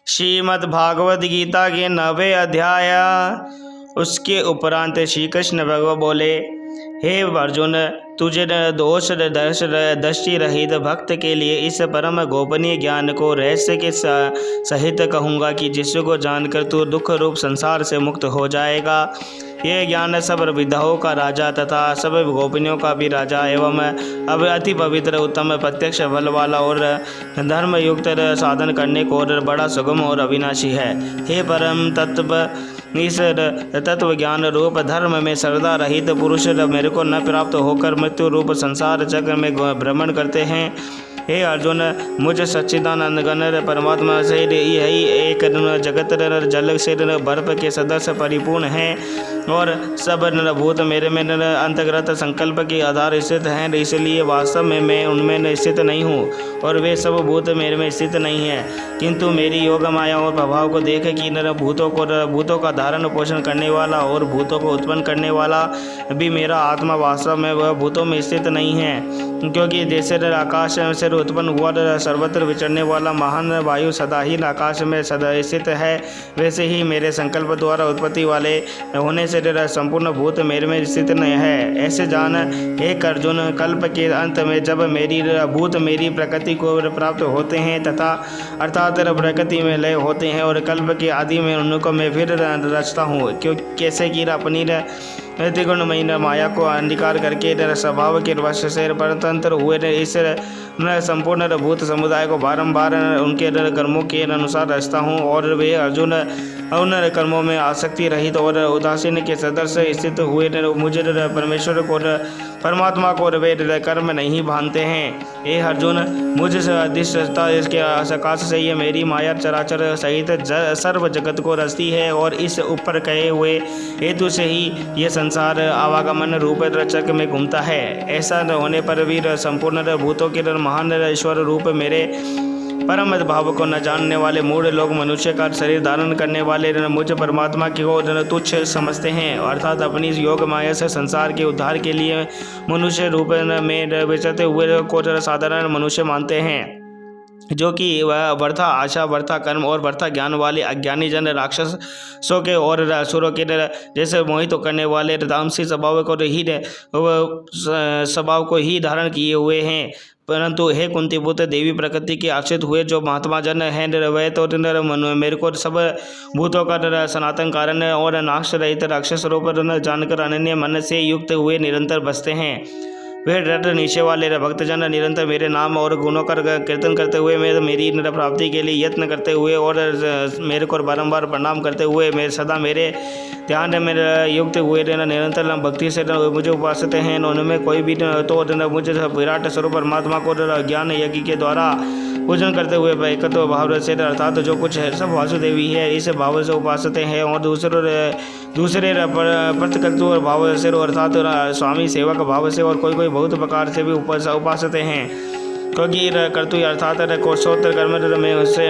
श्रीमद् भागवत गीता के 9वें अध्याय। उसके उपरांत श्री कृष्ण भगवान बोले, हे अर्जुन, तुझे दोष दृष्टि रहित भक्त के लिए इस परम गोपनीय ज्ञान को रहस्य के सहित कहूँगा कि जिसको जानकर तू दुख रूप संसार से मुक्त हो जाएगा। यह ज्ञान सब विद्याओं का राजा तथा सब गोपनीयों का भी राजा एवं अब अति पवित्र उत्तम प्रत्यक्ष बल वाला और धर्म युक्त साधन करने को और बड़ा सुगम और अविनाशी है। हे परम तत्व, इस तत्व ज्ञान रूप धर्म में श्रद्धा रहित पुरुष मेरे को न प्राप्त होकर मृत्यु रूप संसार चक्र में भ्रमण करते हैं। हे अर्जुन, मुझ सच्चिदानंद गण परमात्मा से यही एक जगत जल से बर्फ के सदस्य परिपूर्ण है और सब भूत मेरे में अंतर्गत संकल्प के आधार स्थित हैं। इसलिए वास्तव में मैं उनमें स्थित नहीं हूँ और वे सब भूत मेरे में स्थित नहीं हैं, किंतु मेरी योग माया और प्रभाव को देख कि भूतों का धारण पोषण करने वाला और भूतों को उत्पन्न करने वाला भी मेरा आत्मा वास्तव में वह भूतों में स्थित नहीं है। क्योंकि जैसे आकाश से उत्पन्न हुआ सर्वत्र विचरने वाला महान वायु सदा ही आकाश में सदा स्थित है, वैसे ही मेरे संकल्प द्वारा उत्पत्ति वाले होने से संपूर्ण भूत मेरे में स्थित नहीं है। ऐसे जान एक अर्जुन, कल्प के अंत में जब भूत मेरी प्रकृति को प्राप्त होते हैं तथा अर्थात प्रकृति में लय होते हैं और कल्प के आदि में उनको मैं फिर रचता हूँ। क्यों कैसे कि अपनी त्रिगुणमयी माया को अंगीकार करके स्वभाव के वश से परतंत्र हुए इस संपूर्ण भूत समुदाय को बारंबार उनके कर्मों के अनुसार रचता हूँ और वे अर्जुन उन कर्मों में आसक्ति रहित और उदासीन के सदस्य स्थित हुए मुझे परमेश्वर को परमात्मा को वे कर्म नहीं भानते हैं। हे अर्जुन, मुझ अधिष्ठता इसके सकाश से ये मेरी माया चराचर सहित सर्व जगत को रचती है और इस ऊपर कहे हुए हेतु से ही ये संसार आवागमन रूप चक्र में घूमता है। ऐसा होने पर भी संपूर्ण भूतों के महान ईश्वर रूप मेरे परम भाव को न जानने वाले मूढ़ लोग मनुष्य का शरीर धारण करने वाले मुझ परमात्मा को तुच्छ समझते हैं, अर्थात अपनी योग माया से संसार के उद्धार के लिए मनुष्य रूप में विचरते हुए को साधारण मनुष्य मानते हैं, जो कि वह व्यर्था आशा, व्यर्था कर्म और व्यर्था ज्ञान वाले अज्ञानी जन राक्षसों के और असुरों के जैसे मोहित करने वाले तामसी स्वभाव को ही धारण किए हुए हैं। परंतु हे कुंती पुत्र, देवी प्रकृति के आश्रित हुए जो महात्मा जन हैं वह तो मेरे को सब भूतों का सनातन कारण और नाश रहित राक्षस रूप जानकर अनन्य मन से युक्त हुए निरंतर बसते हैं। वे रट नीचे वाले भक्तजन निरंतर मेरे नाम और गुणों का कीर्तन करते हुए मेरी प्राप्ति के लिए यत्न करते हुए और मेरे को बारंबार प्रणाम करते हुए सदा मेरे ध्यान में युक्त हुए निरंतर भक्ति से मुझे उपासते हैं। उनमें कोई भी तो मुझे विराट स्वरूप परमात्मा को ज्ञान यज्ञ के द्वारा पूजन करते हुए एकत्व भाव से अर्थात जो कुछ है सब वासुदेवी है इस भाव से उपासते हैं और दूसरे प्रतिकर्तृ भाव से अर्थात स्वामी सेवक भाव से और कोई बहुत प्रकार से भी उपासते हैं। क्योंकि कर्तु अर्थात कोशोत्तर कर्म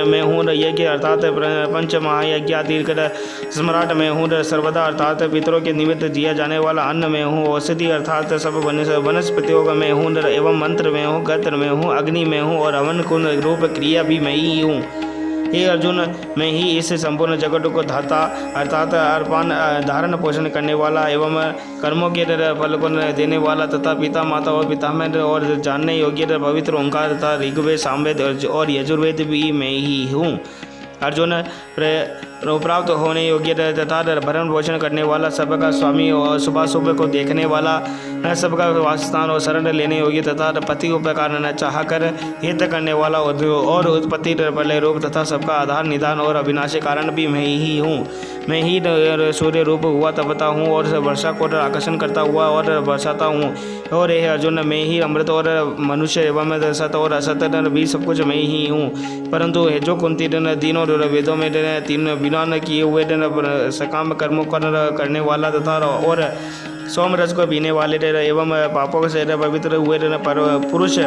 में हूँ, यज्ञ अर्थात पंच महायज्ञ आदि सम्राट में हूँ, सर्वदा अर्थात पितरों के निमित्त दिया जाने वाला अन्न में हूँ, औषधि अर्थात सब वनस्पतियों में हूँ एवं मंत्र में हूँ, गत्र में हूँ, अग्नि में हूँ और हवन कुंड रूप क्रिया भी मैं ही हूँ। हे अर्जुन, मैं ही इस संपूर्ण जगत को धाता अर्थात अर्पण धारण पोषण करने वाला एवं कर्मों के फल को देने वाला तथा पिता माता और पितामह और जानने योग्य पवित्र ओंकार तथा ऋग्वेद, सामवेद और यजुर्वेद भी मैं ही हूँ। अर्जुन, प्राप्त होने योग्य तथा भरण पोषण करने वाला, सबका स्वामी और शुभाशुभ को देखने वाला, सबका वासस्थान और शरण लेने योग्य तथा पति उपकार न चाह कर हित करने वाला और उत्पत्ति प्रलय रूप तथा सबका आधार निदान और अविनाशी कारण भी मैं ही हूँ। मैं ही सूर्य रूप हुआ तपता हूँ और वर्षा को आकर्षण करता हुआ और बरसाता हूँ। और यह अर्जुन, मैं ही अमृत और मनुष्य एवं सत और असत भी सब कुछ मैं ही हूँ। परंतु जो कुंती तीनों वेदों में तीन बिना न किए हुए सकाम कर्मों करने वाला तथा और सोम रस को पीने वाले एवं पापों से पवित्र हुए पुरुष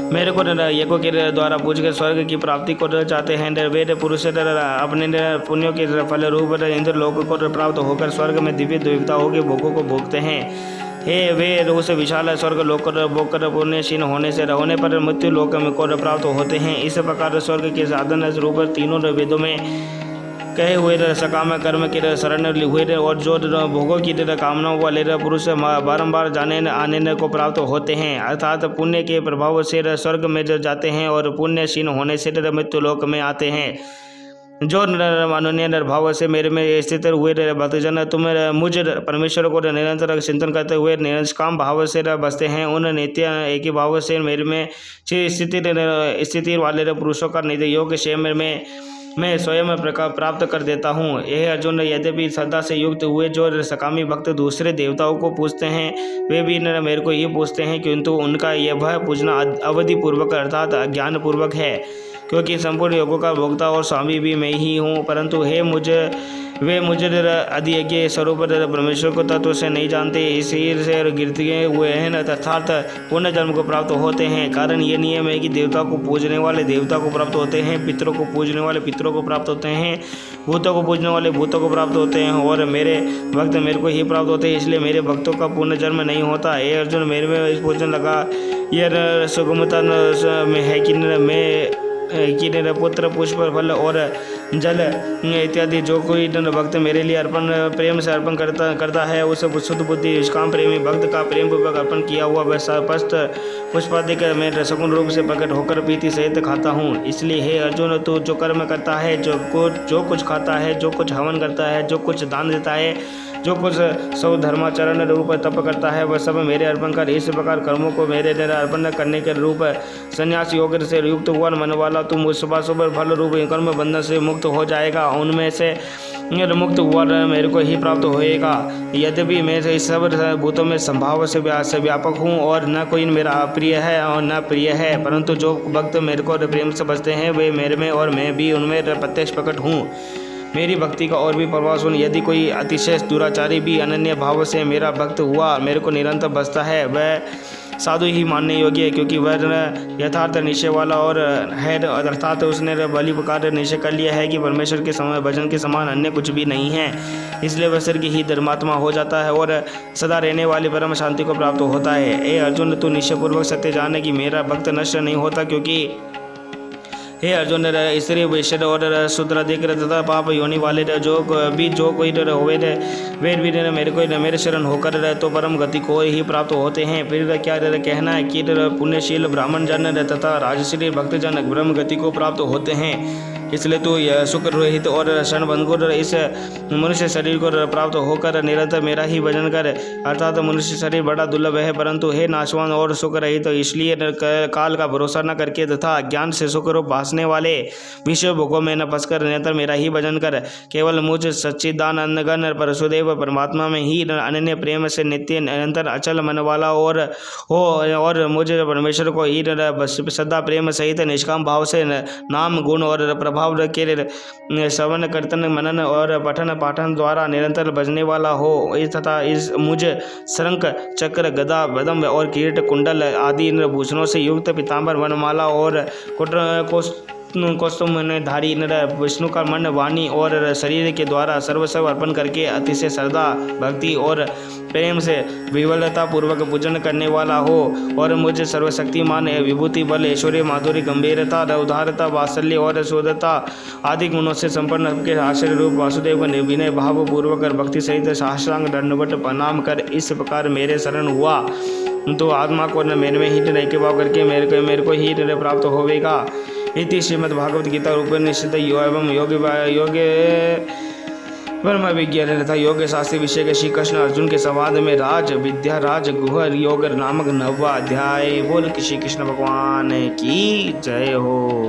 मेरे को यज्ञों के द्वारा पूछकर स्वर्ग की प्राप्ति को चाहते हैं। वेद पुरुष अपने पुण्यों के फल रूप इंद्र लोक को प्राप्त होकर स्वर्ग में दिव्य देवताओं के भोगों को भोगते हैं। हे वे उस विशाल स्वर्ग लोक बोकर पुण्यशीन होने से होने पर मृत्यु लोक में को प्राप्त होते हैं। इस प्रकार स्वर्ग के साधन रूप तीनों वेदों में कहे हुए सकाम कर्म के शरण हुए और जो भोगों की कामनाओं वाले पुरुष बारंबार जाने आने को प्राप्त होते हैं, अर्थात पुण्य के प्रभाव से स्वर्ग में जाते हैं और पुण्यशीन होने से मृत्यु लोक में आते हैं। जो अनन्य भाव से मेरे में स्थित हुए भक्तजन तुम मुझ परमेश्वर को निरंतर चिंतन करते हुए निष्काम भाव से बसते हैं, उन नित्य एक ही भाव से मेरे में स्थिति वाले पुरुषों का नित्य योग क्षेम में मैं स्वयं प्राप्त कर देता हूँ। यह अर्जुन, यद्यपि श्रद्धा से युक्त हुए जो सकामी भक्त दूसरे देवताओं को पूजते हैं वे भी मेरे को ये पूछते हैं, किंतु उनका यह भय पूजना अवधि पूर्वक अर्थात अज्ञान पूर्वक है, क्योंकि संपूर्ण योगों का भोक्ता और स्वामी भी मैं ही हूँ। परंतु वे मुझे अधियज्ञ स्वरूप परमेश्वर को तत्व से नहीं जानते, इसी से गिरते हुए हैं अर्थात पुण्य जन्म को प्राप्त होते हैं। कारण ये नियम है कि देवता को पूजने वाले देवता को प्राप्त होते हैं, पितरों को पूजने वाले पितरों को प्राप्त होते हैं, भूतों को पूजने वाले भूतों को प्राप्त होते हैं और मेरे भक्त मेरे को ही प्राप्त होते हैं, इसलिए मेरे भक्तों का पुण्य जन्म नहीं होता। ये अर्जुन, मेरे में इस पूजन लगा यह सुगमता में है कि मैं पुत्र पुष्प फल और जल इत्यादि जो कोई भक्त मेरे लिए अर्पण प्रेम से अर्पण करता है, उस शुद्ध बुद्धि निष्काम प्रेमी भक्त का प्रेम पूर्वक अर्पण किया हुआ वह स्पष्ट पुष्पादिक मैं सगुण रूप से प्रकट होकर प्रीति सहित खाता हूँ। इसलिए हे अर्जुन, तू जो कर्म करता है, जो कुछ खाता है, जो कुछ हवन करता है, जो कुछ दान देता है, जो कुछ सब धर्माचरण रूप तप करता है, वह सब मेरे अर्पण कर। इस प्रकार कर्मों को मेरे अर्पण करने के रूप संन्यास योग से युक्त हुआ मन वाला तुम सुबह फल रूप कर्म बंधन से मुक्त हो जाएगा, उनमें से मुक्त हुआ मेरे को ही प्राप्त होएगा। यद्यपि मैं इस सब भूतों में संभाव से व्यापक हूँ और न कोई मेरा अप्रिय है और न प्रिय है, परंतु जो भक्त मेरे को प्रेम से बसते हैं वे मेरे में और मैं भी उनमें प्रत्यक्ष प्रकट हूँ। मेरी भक्ति का और भी प्रभाव सुन, यदि कोई अतिशय दुराचारी भी अनन्य भाव से मेरा भक्त हुआ मेरे को निरंतर बसता है, वह साधु ही मानने योग्य है, क्योंकि वह यथार्थ निश्चय वाला और है, अर्थात उसने बलि प्रकार निश्चय कर लिया है कि परमेश्वर के समय भजन के समान अन्य कुछ भी नहीं है, इसलिए वह सिर की ही धर्मात्मा हो जाता है और सदा रहने वाली परम शांति को प्राप्त होता है। ए अर्जुन, तू निश्चयपूर्वक सत्य जाने कि मेरा भक्त नष्ट नहीं होता, क्योंकि हे अर्जुन, स्त्री वैश्य और शूद्राधिक तथा पाप योनि वाले जो कोई होवे वे भी मेरे शरण होकर तो परम गति को ही प्राप्त होते हैं। फिर क्या कहना है कि पुण्यशील ब्राह्मण जन तथा राजश्री भक्तजन ब्रह्म गति को प्राप्त होते हैं। इसलिए तू सुख रहित और क्षणभंगुर इस मनुष्य शरीर को प्राप्त होकर निरंतर मेरा ही भजन कर, अर्थात मनुष्य शरीर बड़ा दुर्लभ है, परंतु हे नाशवान और सुख रहित, इसलिए काल का भरोसा न करके तथा ज्ञान से सुख रूप भासने वाले विषय भोगों में न फंसकर निरंतर मेरा ही भजन कर। केवल मुझ सच्चिदानंदगण परशुदेव परमात्मा में ही अनन्य प्रेम से नित्य निरंतर अचल मन वाला और मुझ परमेश्वर को ही सदा प्रेम सहित निष्काम भाव से नाम गुण और प्रभाव के श्रवण कीर्तन मनन और पठन पाठन द्वारा निरंतर बजने वाला हो, तथा इस मुझ शंख चक्र गदा बदम और किरीट कुंडल आदि भूषणों से युक्त पीताम्बर वनमाला और कौस्तुभ धारी विष्णु का मन वाणी और शरीर के द्वारा सर्वस्व अर्पण करके अतिशय श्रद्धा भक्ति और प्रेम से विवलता पूर्वक पूजन करने वाला हो, और मुझे सर्वशक्तिमान विभूति बल ऐश्वर्य माधुर्य गंभीरता उदारता वात्सल्य और शुद्धता आदि गुणों से संपन्न के आश्चर्य रूप वासुदेव को विनय भाव पूर्वक भक्ति सहित सहस्रांग दंडवत प्रणाम कर इस प्रकार मेरे शरण हुआ, तो आत्मा को मेरे में ही नैक्य भाव करके मेरे को ही प्राप्त होवेगा। इति श्रीमद्भागवत गीता उपनिषद एवं योग ब्रह्म विज्ञान तथा योग शास्त्री विषय के श्री कृष्ण अर्जुन के संवाद में राज विद्या राज गुह योग नामक 9वां अध्याय। बोल श्री कृष्ण भगवान की जय हो।